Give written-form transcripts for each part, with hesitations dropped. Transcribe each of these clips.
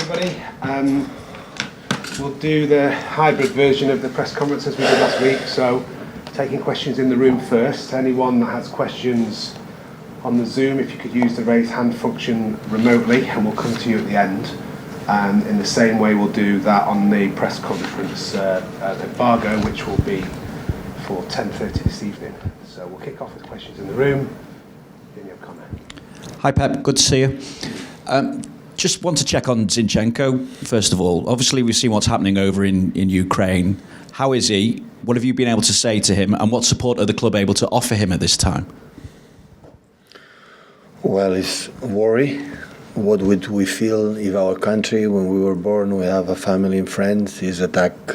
everybody. We'll do the hybrid version of the press conference as we did last week. So, taking questions in the room first. Anyone that has questions on the Zoom, if you could use the raise hand function remotely, and we'll come to you at the end. And in the same way, we'll do that on the press conference embargo, which will be for 10:30 this evening. So we'll kick off with questions in the room. Then you have comment. Hi Pep, good to see you. Just want to check on Zinchenko, first of all. Obviously, we've seen what's happening over in Ukraine. How is he? What have you been able to say to him? And what support are the club able to offer him at this time? Well, it's worry. What would we feel if our country, when we were born, we have a family and friends, is attacked,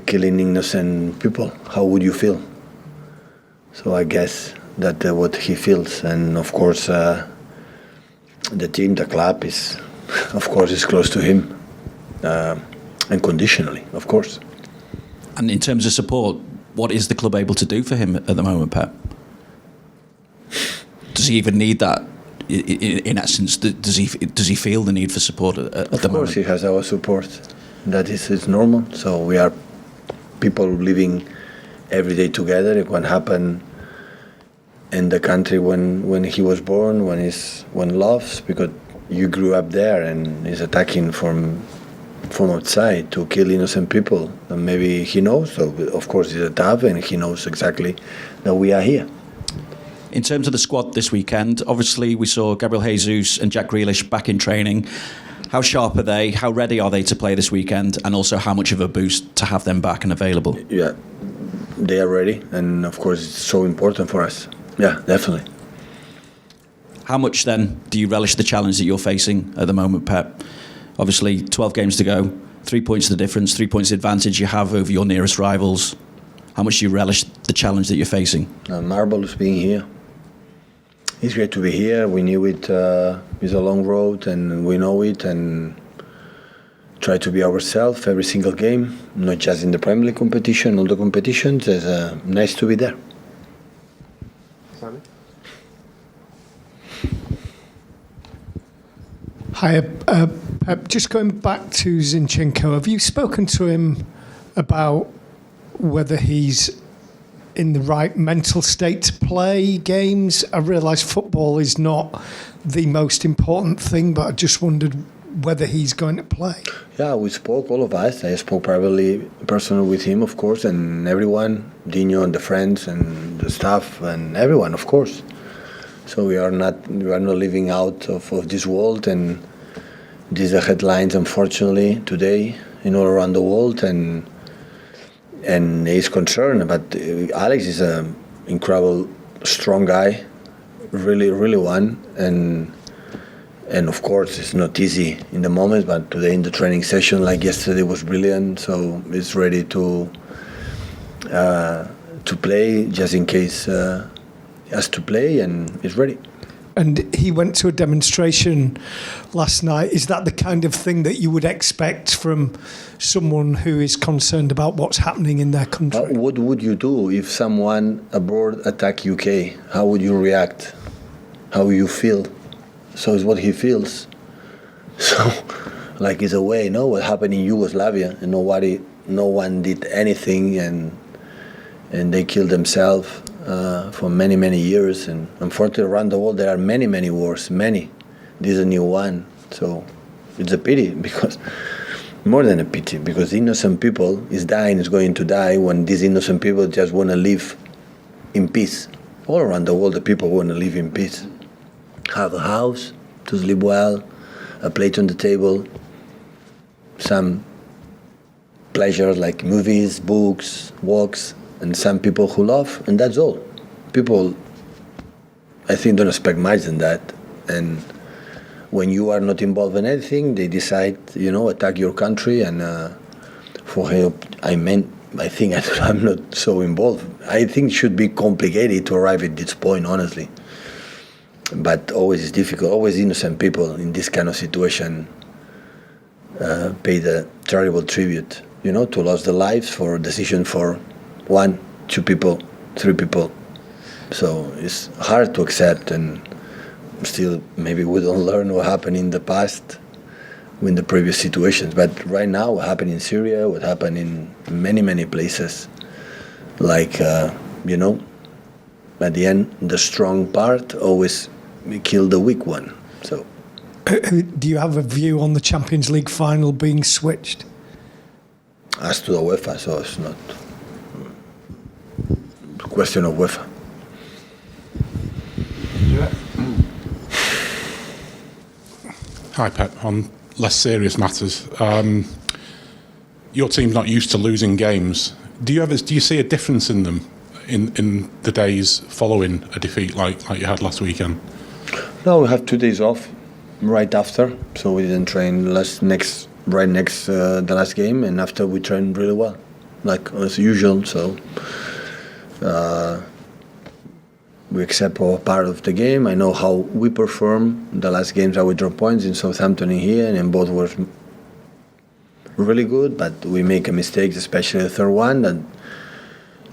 killing innocent people? How would you feel? So I guess that what he feels. And of course, the team, the club is, of course, is close to him, unconditionally, of course. And in terms of support, what is the club able to do for him at the moment, Pep? Does he even need that? In essence, does he feel the need for support at the moment? Of course, he has our support. That is normal. So we are people living every day together. It can happen in the country when he was born, when loves, because you grew up there and he's attacking from outside to kill innocent people. And maybe he knows. So of course he's a tough, and he knows exactly that we are here. In terms of the squad this weekend, obviously we saw Gabriel Jesus and Jack Grealish back in training. How sharp are they? How ready are they to play this weekend? And also how much of a boost to have them back and available? Yeah, they are ready. And of course it's so important for us. Yeah, definitely. How much then do you relish the challenge that you're facing at the moment, Pep? Obviously 12 games to go, 3 points the difference, 3 points advantage you have over your nearest rivals. How much do you relish the challenge that you're facing? Marvelous being here. It's great to be here. We knew it is a long road, and we know it, and try to be ourselves every single game, not just in the Premier League competition, all the competitions. It's nice to be there. Simon? Hi, Pep. Just going back to Zinchenko, have you spoken to him about whether he's in the right mental state to play games? I realise football is not the most important thing, but I just wondered whether he's going to play. Yeah, we spoke, all of us. I spoke personally with him, of course, and everyone, Dino and the friends and the staff and everyone, of course. So we are not living out of this world, and these are headlines, unfortunately, today, all around the world, and he's concerned. But Alex is an incredible, strong guy, really, really one. And of course, it's not easy in the moment, but today in the training session, like yesterday, was brilliant. So he's ready to play, just in case he has to play, and he's ready. And he went to a demonstration last night. Is that the kind of thing that you would expect from someone who is concerned about what's happening in their country? What would you do if someone abroad attack UK? How would you react? How would you feel? So it's what he feels. So, like, it's a way, what happened in Yugoslavia, and no one did anything, and they killed themselves for many, many years. And unfortunately, around the world, there are many, many wars, many. This is a new one. So it's a pity, because more than a pity, because innocent people is going to die, when these innocent people just want to live in peace. All around the world, the people want to live in peace. Have a house to sleep well, a plate on the table, some pleasures like movies, books, walks, and some people who love, and that's all. People, I think, don't expect much than that. And when you are not involved in anything, they decide, attack your country, and for help, I think I'm not so involved. I think it should be complicated to arrive at this point, honestly. But always is difficult. Always innocent people in this kind of situation pay the terrible tribute, to lose their lives for a decision for 1, 2 people, 3 people. So it's hard to accept, and still maybe we don't learn what happened in the past. in the previous situations. But right now, what happened in Syria, what happened in many places, like you know, at the end, the strong part always kill the weak one. So, Do you have a view on the Champions League final being switched? as to the UEFA, so it's not a question of UEFA. Hi, Pep. On less serious matters, your team's not used to losing games. Do you see a difference in them in the days following a defeat like you had last weekend? No, we have 2 days off right after, so we didn't train right next the last game, and after we trained really well, like as usual. So we accept our part of the game. I know how we perform the last games that we dropped points in Southampton and here, and both were really good, but we make a mistake, especially the third one, that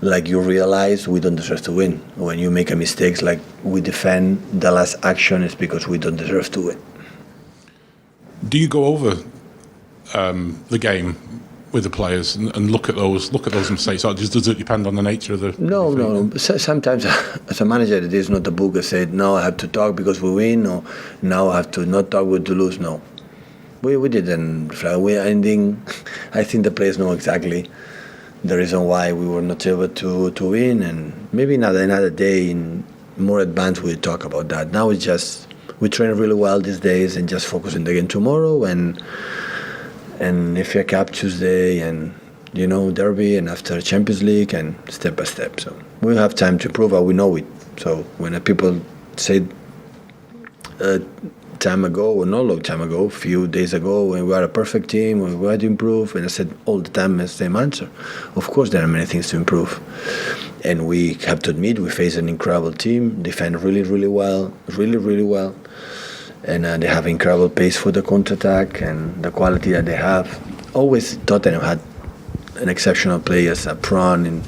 like you realize we don't deserve to win. When you make a mistake, like we defend the last action, it's because we don't deserve to win. Do you go over the game with the players and look at those mistakes, or does it depend on the nature of the? No. Sometimes, as a manager, it is not a book that said, "No, I have to talk because we win," or "Now I have to not talk to lose." No, we didn't. We're ending. I think the players know exactly the reason why we were not able to win, and maybe another day in more advance we'll talk about that. Now it's just we train really well these days and just focus on the game tomorrow and FA Cup Tuesday and Derby and after Champions League and step by step. So we have time to improve, and we know it. So when people say time ago, or not long time ago, a few days ago, when we were a perfect team, when we had to improve, and I said all the time the same answer. Of course, there are many things to improve, and we have to admit we face an incredible team, defend really well, really well, and they have incredible pace for the counter-attack and the quality that they have. Always Tottenham had an exceptional players up front, and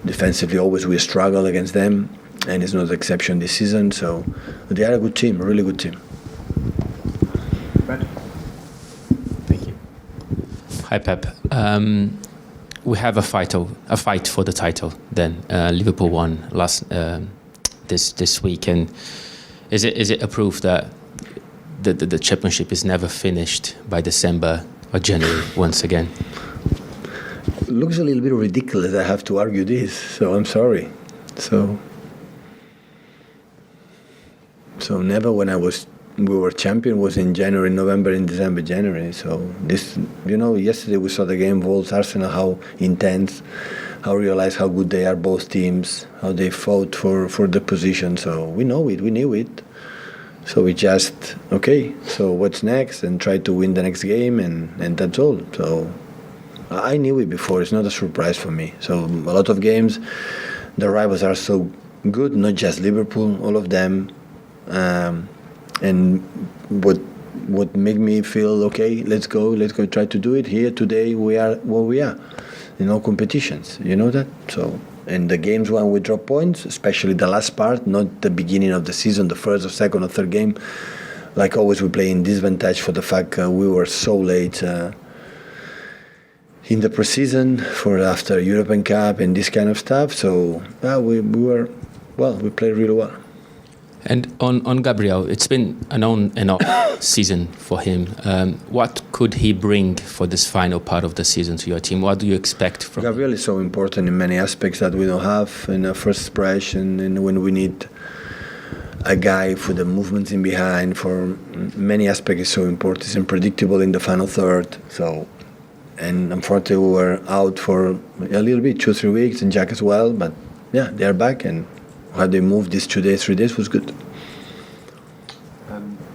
defensively always we struggle against them, and it's not the exception this season. So they are a good team, a really good team. Thank you. Hi, Pep. We have a fight for the title. Then Liverpool won this week, and is it a proof that the championship is never finished by December or January once again? It looks a little bit ridiculous. I have to argue this, so I'm sorry. So never when we were champion was in January, November, in December, January. So this, yesterday we saw the game, Wolves, Arsenal, how intense, how realize how good they are, both teams, how they fought for the position. So we know it, we knew it. So we just, so what's next? And try to win the next game, and that's all. So I knew it before, it's not a surprise for me. So a lot of games, the rivals are so good, not just Liverpool, all of them. And what made me feel let's go try to do it here today. We are where we are in all competitions, that. So in the games when we drop points, especially the last part, not the beginning of the season, the first or second or third game, like always we play in disadvantage for the fact we were so late in the preseason for after European Cup and this kind of stuff. So we played really well. And on Gabriel, it's been an on and off season for him. What could he bring for this final part of the season to your team? What do you expect from Gabriel is so important in many aspects that we don't have in the first expression, and when we need a guy for the movements in behind, for many aspects is so important. It's unpredictable in the final third. So, and unfortunately we were out for a little bit, 2-3 weeks, and Jack as well. But yeah, they are back, and how they moved these 2 days, 3 days was good.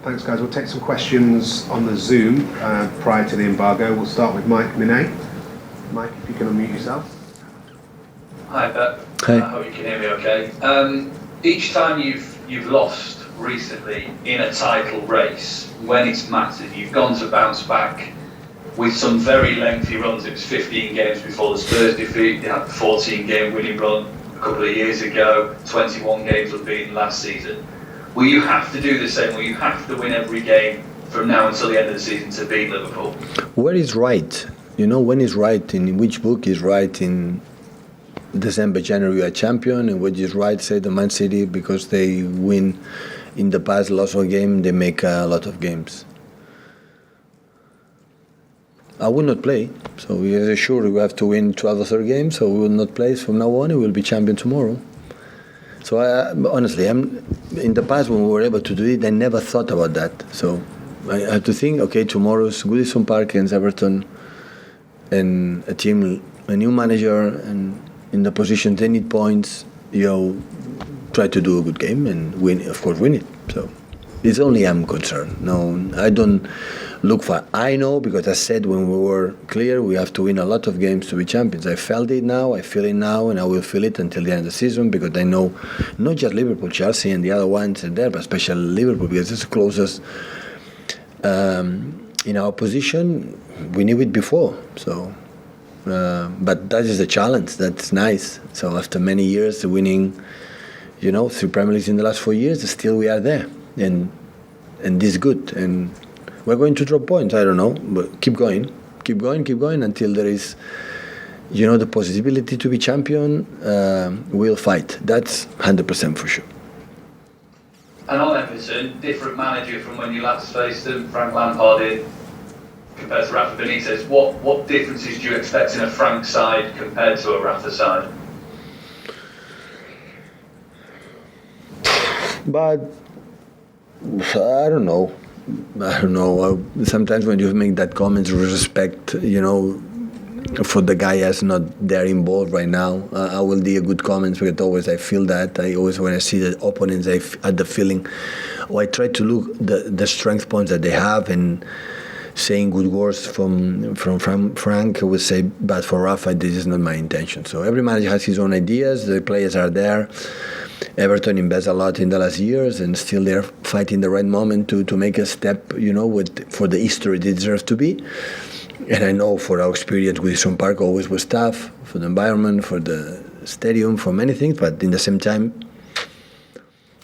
Thanks, guys. We'll take some questions on the Zoom prior to the embargo. We'll start with Mike Minet. Mike, if you can unmute yourself. Hi, Pep. Hi. I hope you can hear me okay. Each time you've lost recently in a title race, when it's mattered, you've gone to bounce back with some very lengthy runs. It was 15 games before the Spurs defeat. They had the 14-game winning run a couple of years ago, 21 games unbeaten last season. Will you have to do the same? Will you have to win every game from now until the end of the season to beat Liverpool? Where is right? When is right? In which book is right? In December, January, we are champion, and which is right? Say the Man City, because they win in the past lots of games, they make a lot of games. I will not play, so we are sure we have to win 12 or 13 games, so we will not play from now on. We will be champion tomorrow. So honestly, in the past when we were able to do it, I never thought about that. So I have to think, okay, tomorrow's Goodison Park against Everton, and a new manager, and in the position they need points. Try to do a good game and win. Of course, win it. So it's only I'm concerned. No, I don't look for. I know, because I said when we were clear, we have to win a lot of games to be champions. I felt it now, I feel it now, and I will feel it until the end of the season, because I know not just Liverpool, Chelsea, and the other ones are there, but especially Liverpool, because it's the closest in our position. We knew it before, so. But that is the challenge. That's nice. So after many years winning, 3 Premier Leagues in the last 4 years, still we are there, and this is good. And we're going to drop points. I don't know, but keep going until there is, the possibility to be champion. We'll fight. That's 100% for sure. And on Everton, different manager from when you last faced them, Frank Lampard in, compared to Rafa Benitez. What differences do you expect in a Frank side compared to a Rafa side? But I don't know. Sometimes when you make that comment, respect, for the guy that's not there involved right now, I will do a good comments, because always I feel that. I always, when I see the opponents, I had the feeling, I try to look the strength points that they have, and saying good words from Frank, I would say, but for Rafa, this is not my intention. So every manager has his own ideas. The players are there. Everton invests a lot in the last years, and still they're fighting the right moment to make a step, for the history they deserve to be. And I know for our experience with Goodison Park always was tough, for the environment, for the stadium, for many things, but in the same time,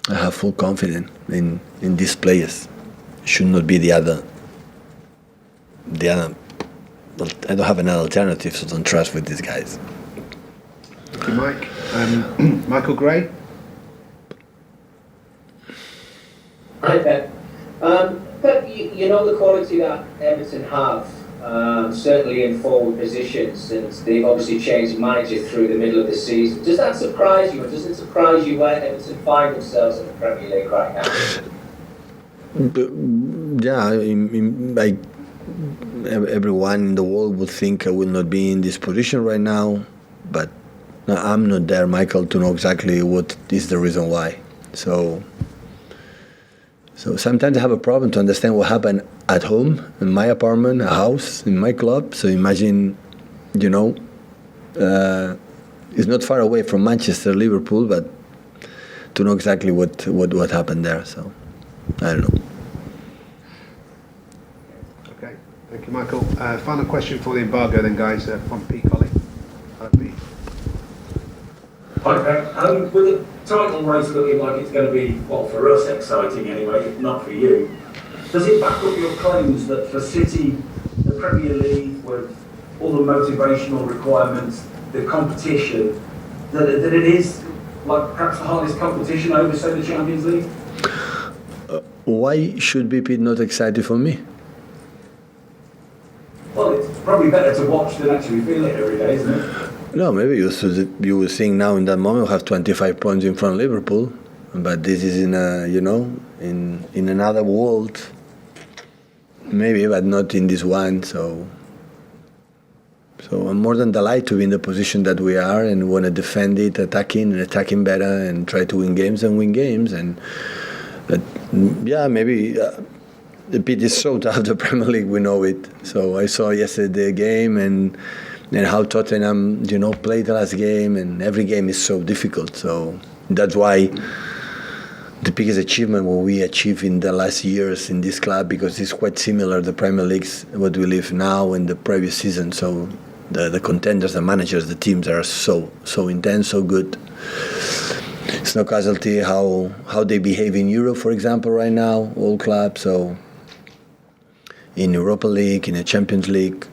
I have full confidence in these players. It should not be the other. I don't have another alternative, so don't trust with these guys. Thank you, Mike. Michael Gray. Hi, Pep. Pep, you know the quality that Everton have, certainly in forward positions, since they've obviously changed manager through the middle of the season. Does that surprise you, or does it surprise you where Everton find themselves in the Premier League right now? Everyone in the world would think I will not be in this position right now, but I'm not there, Michael, to know exactly what is the reason why. So sometimes I have a problem to understand what happened at home, in my apartment, a house, in my club. So imagine, it's not far away from Manchester, Liverpool, but to know exactly what happened there. So I don't know. Okay, thank you, Michael. Final question for the embargo then, guys, from Pete Colley. Pete. Hi, Pep. With the title race looking like it's going to be, well, for us, exciting anyway, if not for you, does it back up your claims that for City, the Premier League, with all the motivational requirements, the competition, that it is like perhaps the hardest competition over, say, the Champions League? Why should be Pete not excited for me? Well, it's probably better to watch than actually feel it every day, isn't it? No, maybe you will think now in that moment we have 25 points in front of Liverpool, but this is in in another world, maybe, but not in this one. So I'm more than delighted to be in the position that we are, and want to defend it, attacking better, and try to win games. But yeah, maybe. The Pete is so tough, the Premier League, we know it. So I saw yesterday the game and how Tottenham, played the last game, and every game is so difficult. So that's why the biggest achievement what we achieved in the last years in this club, because it's quite similar, the Premier Leagues, what we live now and the previous season. So the contenders, the managers, the teams are so intense, so good. It's no casualty how they behave in Europe, for example, right now, all clubs. So in Europa League, in a Champions League.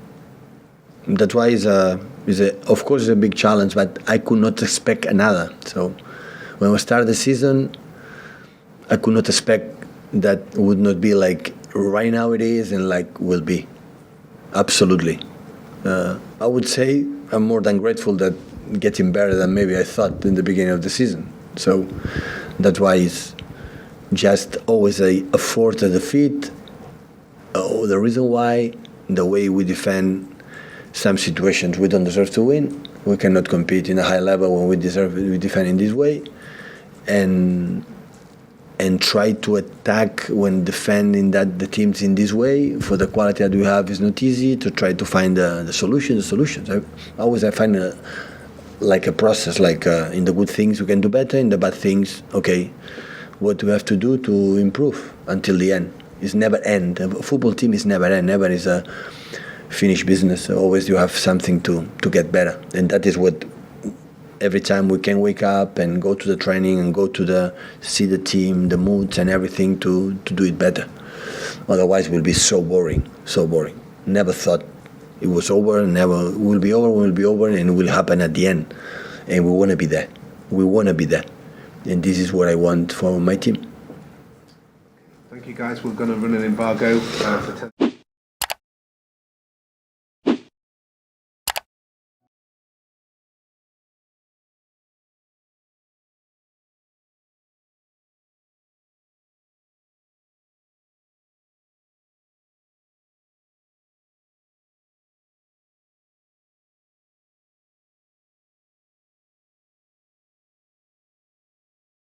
That's why of course, it's a big challenge, but I could not expect another. So when we started the season, I could not expect that would not be like right now it is and like will be. Absolutely. I would say I'm more than grateful that getting better than maybe I thought in the beginning of the season. So that's why it's just always a fourth at the feet. Oh, the reason why, the way we defend some situations, we don't deserve to win. We cannot compete in a high level when we defend in this way, and try to attack when defending the teams in this way. For the quality that we have, is not easy to try to find the solutions. I find like a process. Like in the good things, we can do better. In the bad things, okay, what do we have to do to improve until the end? It's never end. A football team is never end. Never is a finished business. Always you have something to get better, and that is what every time we can wake up and go to the training and go to see the team, the moods and everything to do it better. Otherwise, it will be so boring. Never thought it was over. Never will be over, and it will happen at the end. And we want to be there. And this is what I want for my team. Thank you, guys. We're going to run an embargo for 10